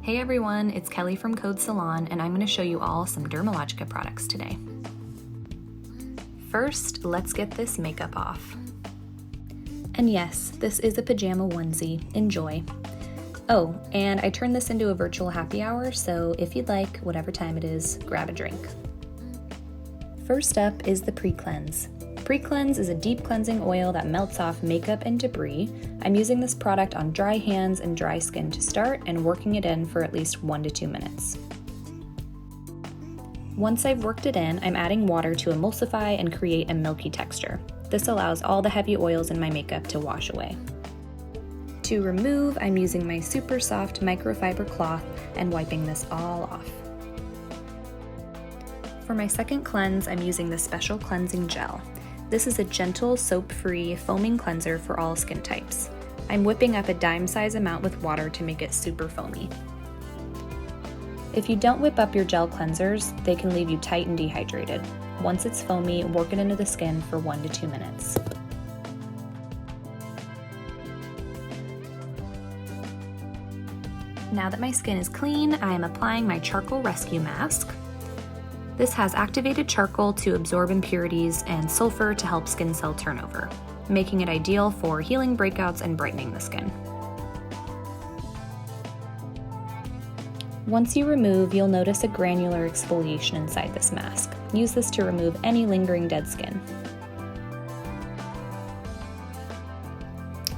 Hey everyone, it's Kelly from Code Salon, and I'm going to show you all some Dermalogica products today. First, let's get this makeup off. And yes, this is a pajama onesie. Enjoy. Oh, and I turned this into a virtual happy hour, so if you'd like, whatever time it is, grab a drink. First up is the Pre-Cleanse. Pre-Cleanse is a deep cleansing oil that melts off makeup and debris. I'm using this product on dry hands and dry skin to start and working it in for at least 1 to 2 minutes. Once I've worked it in, I'm adding water to emulsify and create a milky texture. This allows all the heavy oils in my makeup to wash away. To remove, I'm using my super soft microfiber cloth and wiping this all off. For my second cleanse, I'm using the Special Cleansing Gel. This is a gentle, soap-free, foaming cleanser for all skin types. I'm whipping up a dime-size amount with water to make it super foamy. If you don't whip up your gel cleansers, they can leave you tight and dehydrated. Once it's foamy, work it into the skin for 1 to 2 minutes. Now that my skin is clean, I am applying my Charcoal Rescue Mask. This has activated charcoal to absorb impurities and sulfur to help skin cell turnover, making it ideal for healing breakouts and brightening the skin. Once you remove, you'll notice a granular exfoliation inside this mask. Use this to remove any lingering dead skin.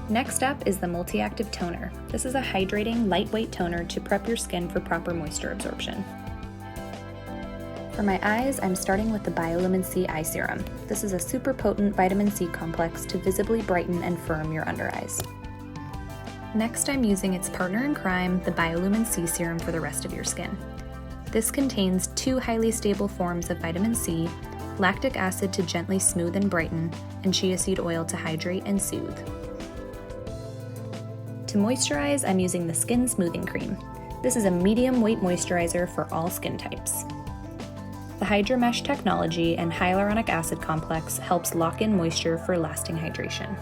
Next up is the Multi-Active Toner. This is a hydrating, lightweight toner to prep your skin for proper moisture absorption. For my eyes, I'm starting with the Biolumin C Eye Serum. This is a super potent vitamin C complex to visibly brighten and firm your under eyes. Next, I'm using its partner in crime, the Biolumin C Serum for the rest of your skin. This contains 2 highly stable forms of vitamin C, lactic acid to gently smooth and brighten, and chia seed oil to hydrate and soothe. To moisturize, I'm using the Skin Smoothing Cream. This is a medium weight moisturizer for all skin types. The Hydra Mesh technology and hyaluronic acid complex helps lock in moisture for lasting hydration.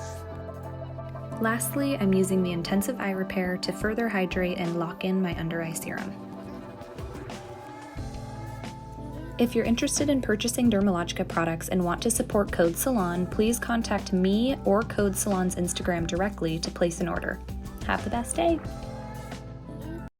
Lastly, I'm using the Intensive Eye Repair to further hydrate and lock in my under eye serum. If you're interested in purchasing Dermalogica products and want to support Code Salon, please contact me or Code Salon's Instagram directly to place an order. Have the best day!